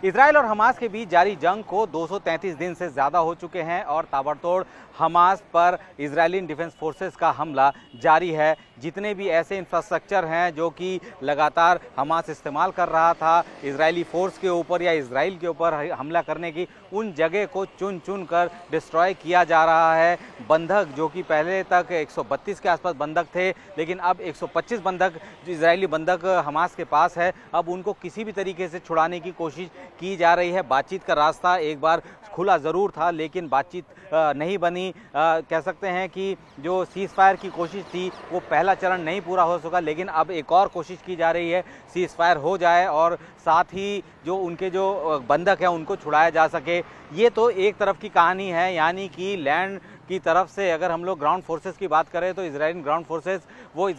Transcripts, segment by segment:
Israel और Hamas के बीच जारी जंग को 233 दिन से ज़्यादा हो चुके हैं और ताबड़तोड़ हमास पर इजरायली डिफेंस फोर्सेस का हमला जारी है। जितने भी ऐसे इंफ्रास्ट्रक्चर हैं जो कि लगातार हमास इस्तेमाल कर रहा था इजरायली फोर्स के ऊपर या इजराइल के ऊपर हमला करने की, उन जगह को चुन चुन कर डिस्ट्रॉय किया जा रहा है। बंधक जो कि पहले तक 132 के आसपास बंधक थे, लेकिन अब 125 बंधक जो इजरायली बंधक हमास के पास है, अब उनको किसी भी तरीके से छुड़ाने की कोशिश की जा रही है। बातचीत का रास्ता एक बार खुला ज़रूर था, लेकिन बातचीत नहीं बनी। कह सकते हैं कि जो सीज़ फायर की कोशिश थी वो पहला चरण नहीं पूरा हो सका, लेकिन अब एक और कोशिश की जा रही है सीज़ फायर हो जाए और साथ ही जो उनके जो बंधक हैं उनको छुड़ाया जा सके। ये तो एक तरफ की कहानी है, यानी कि लैंड की तरफ से अगर हम लोग ग्राउंड फोर्सेस की बात करें तो इजरायली ग्राउंड फोर्सेस वो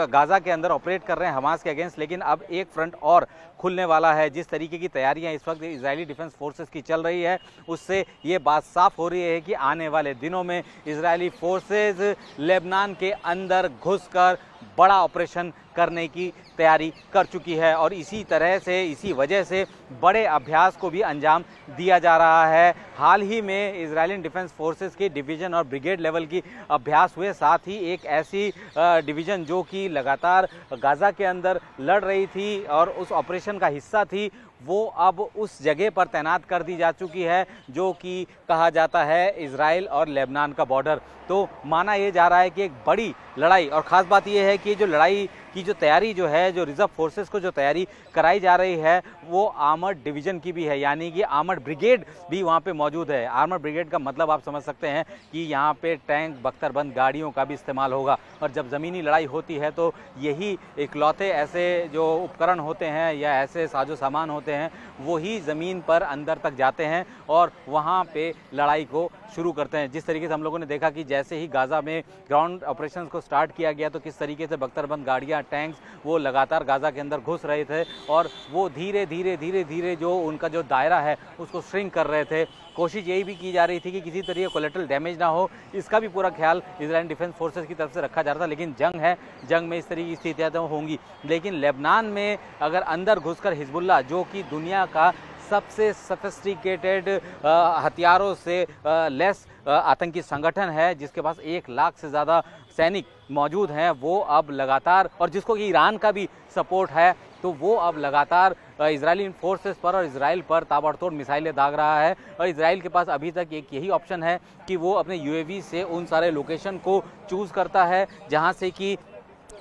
गाज़ा के अंदर ऑपरेट कर रहे हैं हमास के अगेंस्ट, लेकिन अब एक फ्रंट और खुलने वाला है। जिस तरीके की तैयारियां इस वक्त इजरायली डिफेंस फोर्सेस की चल रही है, उससे ये बात साफ हो रही है कि आने वाले दिनों में इजरायली फोर्सेस लेबनान के अंदर घुसकर बड़ा ऑपरेशन करने की तैयारी कर चुकी है और इसी तरह से, इसी वजह से बड़े अभ्यास को भी अंजाम दिया जा रहा है। हाल ही में इजरायली डिफेंस फोर्सेस के डिवीज़न और ब्रिगेड लेवल की अभ्यास हुए, साथ ही एक ऐसी डिवीज़न जो कि लगातार गाज़ा के अंदर लड़ रही थी और उस ऑपरेशन का हिस्सा थी, वो अब उस जगह पर तैनात कर दी जा चुकी है जो कि कहा जाता है इजराइल और लेबनान का बॉर्डर। तो माना यह जा रहा है कि एक बड़ी लड़ाई, और ख़ास बात यह है कि जो लड़ाई की जो तैयारी जो है, जो रिजर्व फोर्सेस को जो तैयारी कराई जा रही है, वो आर्मर्ड डिवीज़न की भी है, यानी कि आर्मर्ड ब्रिगेड भी वहाँ पे मौजूद है। आर्मर्ड ब्रिगेड का मतलब आप समझ सकते हैं कि यहाँ पे टैंक, बख्तरबंद गाड़ियों का भी इस्तेमाल होगा और जब ज़मीनी लड़ाई होती है तो यही इकलौते ऐसे जो उपकरण होते हैं या ऐसे साजो सामान होते हैं वही ज़मीन पर अंदर तक जाते हैं और वहाँ पे लड़ाई को शुरू करते हैं। जिस तरीके से हम लोगों ने देखा कि जैसे ही गाज़ा में ग्राउंड ऑपरेशंस को स्टार्ट किया गया तो किस तरीके से बख्तरबंद गाड़ियाँ, टैंक्स वो लगातार गाज़ा के अंदर घुस रहे थे और वो धीरे धीरे जो उनका जो दायरा है उसको श्रिंक कर रहे थे। कोशिश यही भी की जा रही थी कि किसी तरीके कोलेटरल डैमेज ना हो, इसका भी पूरा ख्याल इजराइल डिफेंस फोर्सेस की तरफ से रखा जा रहा था। लेकिन जंग है, जंग में इस तरीके की स्थितियाँ तो होंगी। लेकिन लेबनान में अगर अंदर घुसकर हिजबुल्लाह, जो कि दुनिया का सबसे सफिस्टिकेटेड हथियारों से लेस आतंकी संगठन है, जिसके पास 1 लाख से ज़्यादा सैनिक मौजूद हैं, वो अब लगातार, और जिसको कि ईरान का भी सपोर्ट है, तो वो अब लगातार इजरायली फोर्सेस पर और इजराइल पर ताबड़तोड़ मिसाइलें दाग रहा है। और इजराइल के पास अभी तक एक यही ऑप्शन है कि वो अपने यूएवी से उन सारे लोकेशन को चूज़ करता है जहाँ से कि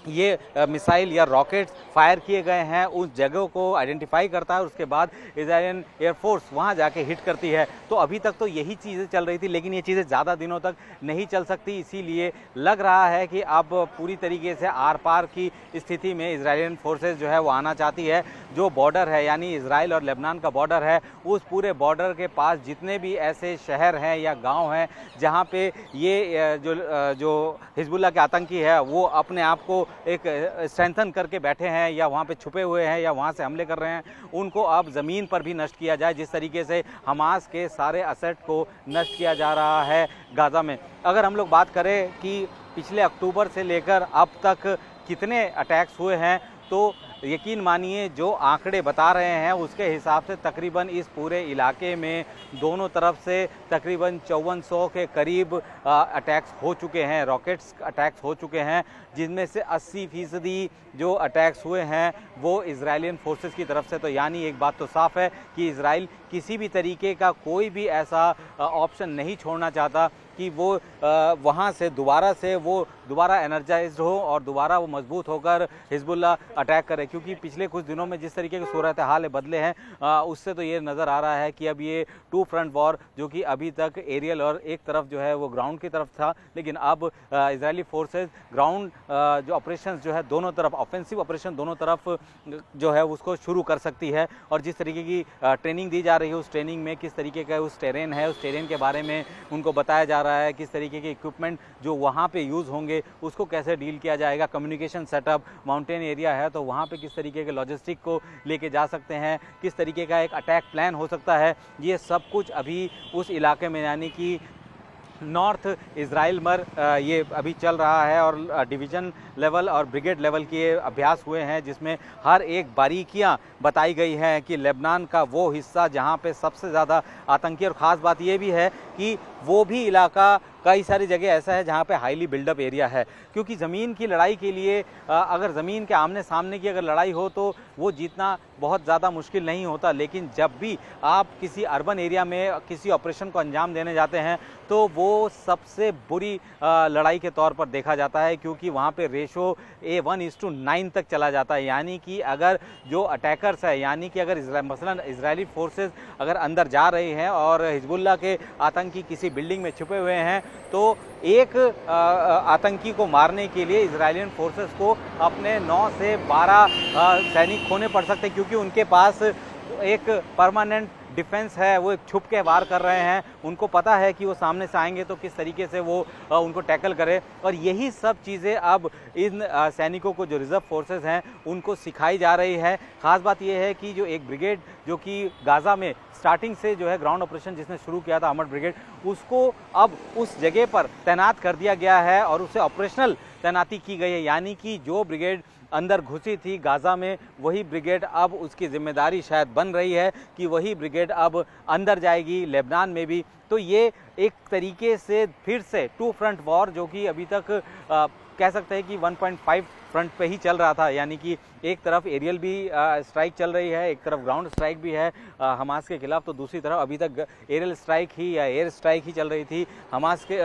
ये मिसाइल या रॉकेट्स फायर किए गए हैं, उस जगह को आइडेंटिफाई करता है और उसके बाद इजरायलियन एयरफोर्स वहां जाके हिट करती है। तो अभी तक तो यही चीज़ें चल रही थी, लेकिन ये चीज़ें ज़्यादा दिनों तक नहीं चल सकती। इसीलिए लग रहा है कि अब पूरी तरीके से आर पार की स्थिति में इजरायलियन फोर्सेज जो है वो आना चाहती है। जो बॉर्डर है, यानी इजराइल और लेबनान का बॉर्डर है, उस पूरे बॉर्डर के पास जितने भी ऐसे शहर हैं या गाँव हैं जहाँ पे ये जो हिजबुल्लाह के आतंकी है वो अपने आप को एक स्ट्रेंथन करके बैठे हैं या वहाँ पे छुपे हुए हैं या वहाँ से हमले कर रहे हैं, उनको अब ज़मीन पर भी नष्ट किया जाए, जिस तरीके से हमास के सारे असेट को नष्ट किया जा रहा है गाज़ा में। अगर हम लोग बात करें कि पिछले अक्टूबर से लेकर अब तक कितने अटैक्स हुए हैं, तो यकीन मानिए जो आंकड़े बता रहे हैं उसके हिसाब से तकरीबन इस पूरे इलाके में दोनों तरफ से तकरीबन 5400 के करीब अटैक्स हो चुके हैं, रॉकेट्स अटैक्स हो चुके हैं, जिनमें से 80% जो अटैक्स हुए हैं वो इजरायलियन फोर्सेस की तरफ से। तो यानी एक बात तो साफ है कि इजराइल किसी भी तरीके का कोई भी ऐसा ऑप्शन नहीं छोड़ना चाहता कि वो वहाँ से दोबारा एनर्जाइज्ड हो और दोबारा वो मजबूत होकर हिजबुल्लाह अटैक करे। क्योंकि पिछले कुछ दिनों में जिस तरीके के सूरत हाल बदले हैं, उससे तो ये नज़र आ रहा है कि अब ये 2 फ्रंट वॉर, जो कि अभी तक एरियल और एक तरफ जो है वो ग्राउंड की तरफ था, लेकिन अब इजरायली फोर्सेस ग्राउंड जो ऑपरेशंस जो है दोनों तरफ, ऑफेंसिव ऑपरेशन दोनों तरफ जो है उसको शुरू कर सकती है। और जिस तरीके की ट्रेनिंग दी जा रही है, उस ट्रेनिंग में किस तरीके का उस टेरेन है, उस टेरेन के बारे में उनको बताया जा रहा है, किस तरीके के इक्विपमेंट जो वहाँ पे यूज़ होंगे उसको कैसे डील किया जाएगा, कम्युनिकेशन सेटअप, माउंटेन एरिया है तो वहाँ पे किस तरीके के लॉजिस्टिक को लेके जा सकते हैं, किस तरीके का एक अटैक प्लान हो सकता है, ये सब कुछ अभी उस इलाके में, यानी कि नॉर्थ इजराइल में ये अभी चल रहा है और डिवीज़न लेवल और ब्रिगेड लेवल के अभ्यास हुए हैं, जिसमें हर एक बारीकियां बताई गई हैं कि लेबनान का वो हिस्सा जहां पे सबसे ज़्यादा आतंकी, और ख़ास बात ये भी है कि वो भी इलाका कई सारी जगह ऐसा है जहां पे हाईली बिल्डअप एरिया है, क्योंकि ज़मीन की लड़ाई के लिए अगर ज़मीन के आमने सामने की अगर लड़ाई हो तो वो जीतना बहुत ज़्यादा मुश्किल नहीं होता, लेकिन जब भी आप किसी अर्बन एरिया में किसी ऑपरेशन को अंजाम देने जाते हैं तो वो सबसे बुरी लड़ाई के तौर पर देखा जाता है, क्योंकि वहाँ पे रेशो 1:9 तक चला जाता है। यानी कि अगर जो अटैकर्स है, यानी कि अगर मसलन इजरायली फोर्सेस अगर अंदर जा रहे हैं और हिजबुल्लाह के आतंकी किसी बिल्डिंग में छुपे हुए हैं, तो एक आतंकी को मारने के लिए इजरायलियन फोर्सेस को अपने 9 से 12 सैनिक खोने पड़ सकते हैं, क्योंकि उनके पास एक परमानेंट डिफेंस है, वो एक छुप के वार कर रहे हैं। उनको पता है कि वो सामने से आएंगे तो किस तरीके से वो उनको टैकल करे, और यही सब चीज़ें अब इन सैनिकों को जो रिजर्व फोर्सेस हैं उनको सिखाई जा रही है। ख़ास बात यह है कि जो एक ब्रिगेड जो कि गाज़ा में स्टार्टिंग से जो है ग्राउंड ऑपरेशन जिसने शुरू किया था, अमर ब्रिगेड, उसको अब उस जगह पर तैनात कर दिया गया है और उसे ऑपरेशनल तैनाती की गई है। यानी कि जो ब्रिगेड अंदर घुसी थी गाज़ा में, वही ब्रिगेड अब उसकी जिम्मेदारी शायद बन रही है कि वही ब्रिगेड अब अंदर जाएगी लेबनान में भी। तो ये एक तरीके से फिर से 2 फ्रंट वॉर, जो कि अभी तक कह सकते हैं कि 1.5 फ्रंट पे ही चल रहा था, यानी कि एक तरफ एरियल भी स्ट्राइक चल रही है, एक तरफ ग्राउंड स्ट्राइक भी है हमास के खिलाफ, तो दूसरी तरफ अभी तक एरियल स्ट्राइक ही या एयर स्ट्राइक ही चल रही थी हमास के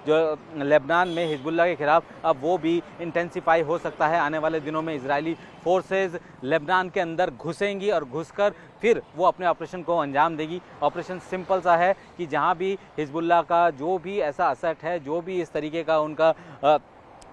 जो लेबनान में हिजबुल्लाह के खिलाफ। अब वो भी इंटेंसिफाई हो सकता है। आने वाले दिनों में इजरायली फोर्सेज लेबनान के अंदर घुसेंगी और घुसकर फिर वो अपने ऑपरेशन को अंजाम देगी। ऑपरेशन सिंपल सा है कि जहाँ भी हिजबुल्लाह का जो भी ऐसा असट है, जो भी इस तरीके का उनका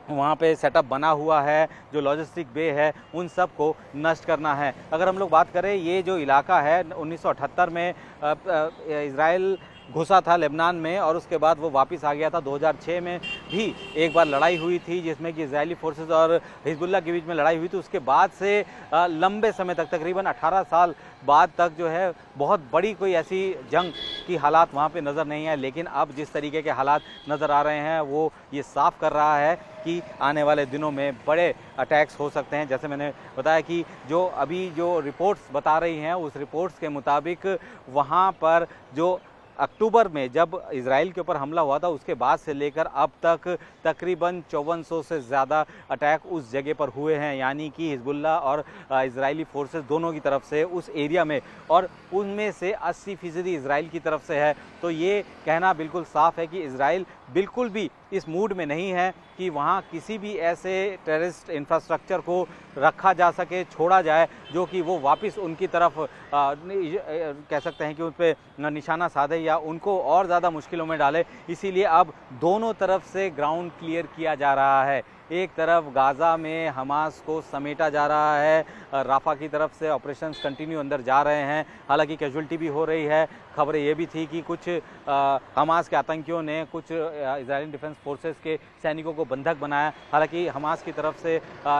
वहाँ पे सेटअप बना हुआ है, जो लॉजिस्टिक बे है, उन सब को नष्ट करना है। अगर हम लोग बात करें, ये जो इलाका है 1978 में इजराइल घुसा था लेबनान में और उसके बाद वो वापस आ गया था। 2006 में भी एक बार लड़ाई हुई थी जिसमें कि इजरायली फोर्सेस और हिजबुल्लाह के बीच में लड़ाई हुई थी। उसके बाद से लंबे समय तक, तकरीबन 18 साल बाद तक जो है बहुत बड़ी कोई ऐसी जंग की हालात वहाँ पे नज़र नहीं है। लेकिन अब जिस तरीके के हालात नज़र आ रहे हैं वो ये साफ कर रहा है कि आने वाले दिनों में बड़े अटैक्स हो सकते हैं। जैसे मैंने बताया कि जो अभी जो रिपोर्ट्स बता रही हैं, उस रिपोर्ट्स के मुताबिक वहाँ पर जो अक्टूबर में जब इजराइल के ऊपर हमला हुआ था, उसके बाद से लेकर अब तक तकरीबन 5400 से ज़्यादा अटैक उस जगह पर हुए हैं। यानी कि हिजबुल्लाह और इजरायली फोर्सेस दोनों की तरफ से उस एरिया में, और उनमें से 80% इजराइल की तरफ से है। तो ये कहना बिल्कुल साफ है कि इजराइल बिल्कुल भी इस मूड में नहीं है कि वहाँ किसी भी ऐसे टेररिस्ट इंफ्रास्ट्रक्चर को रखा जा सके, छोड़ा जाए, जो कि वो वापस उनकी तरफ कह सकते हैं कि उन पर निशाना साधे या उनको और ज़्यादा मुश्किलों में डाले। इसीलिए अब दोनों तरफ से ग्राउंड क्लियर किया जा रहा है। एक तरफ गाज़ा में हमास को समेटा जा रहा है, राफा की तरफ से ऑपरेशंस कंटिन्यू अंदर जा रहे हैं। हालांकि कैजुअल्टी भी हो रही है। खबरें ये भी थी कि कुछ हमास के आतंकियों ने कुछ इजरायली डिफेंस फोर्सेस के सैनिकों को बंधक बनाया। हालांकि हमास की तरफ से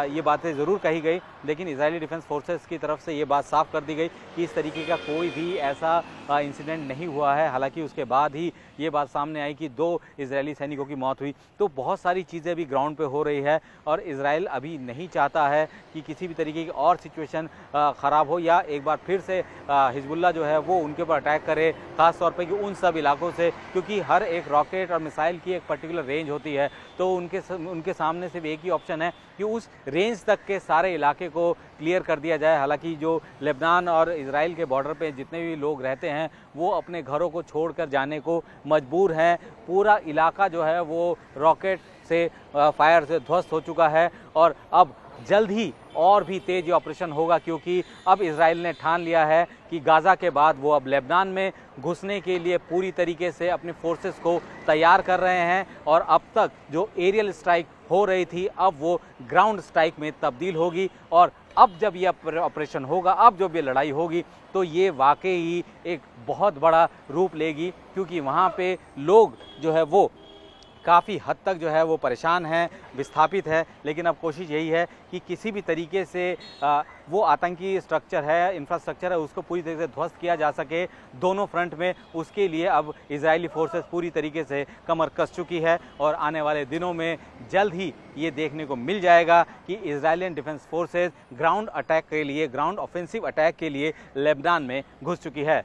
ये बातें ज़रूर कही गई, लेकिन इजरायली डिफेंस फोर्सेस की तरफ से ये बात साफ कर दी गई कि इस तरीके का कोई भी ऐसा इंसिडेंट नहीं हुआ है। हालांकि उसके बाद ही ये बात सामने आई कि 2 इजरायली सैनिकों की मौत हुई। तो बहुत सारी चीज़ें अभी ग्राउंड पे हो रही है और इजराइल अभी नहीं चाहता है कि किसी भी तरीके की और सिचुएशन ख़राब हो या एक बार फिर से हिजबुल्लाह जो है वो उनके ऊपर अटैक करे, ख़ास तौर पे कि उन सब इलाकों से, क्योंकि हर एक रॉकेट और मिसाइल की एक पर्टिकुलर रेंज होती है। तो उनके सामने सिर्फ एक ही ऑप्शन है कि उस रेंज तक के सारे इलाके को क्लियर कर दिया जाए। हालांकि जो लेबनान और इजराइल के बॉर्डर पे जितने भी लोग रहते हैं वो अपने घरों को छोड़कर जाने को मजबूर हैं। पूरा इलाका जो है वो रॉकेट से फायर से ध्वस्त हो चुका है और अब जल्द ही और भी तेज ऑपरेशन होगा, क्योंकि अब इजराइल ने ठान लिया है कि गाज़ा के बाद वो अब लेबनान में घुसने के लिए पूरी तरीके से अपने फोर्सेस को तैयार कर रहे हैं। और अब तक जो एरियल स्ट्राइक हो रही थी अब वो ग्राउंड स्ट्राइक में तब्दील होगी। और अब जब ये ऑपरेशन होगा, अब जब ये लड़ाई होगी, तो ये वाकई ही एक बहुत बड़ा रूप लेगी, क्योंकि वहाँ पे लोग जो है वो काफ़ी हद तक जो है वो परेशान है, विस्थापित है। लेकिन अब कोशिश यही है कि किसी भी तरीके से वो आतंकी स्ट्रक्चर है, इंफ्रास्ट्रक्चर है, उसको पूरी तरीके से ध्वस्त किया जा सके दोनों फ्रंट में। उसके लिए अब इजरायली फोर्सेस पूरी तरीके से कमर कस चुकी है और आने वाले दिनों में जल्द ही ये देखने को मिल जाएगा कि इजरायलियन डिफेंस फोर्सेस ग्राउंड अटैक के लिए, ग्राउंड ऑफेंसिव अटैक के लिए लेबनान में घुस चुकी है।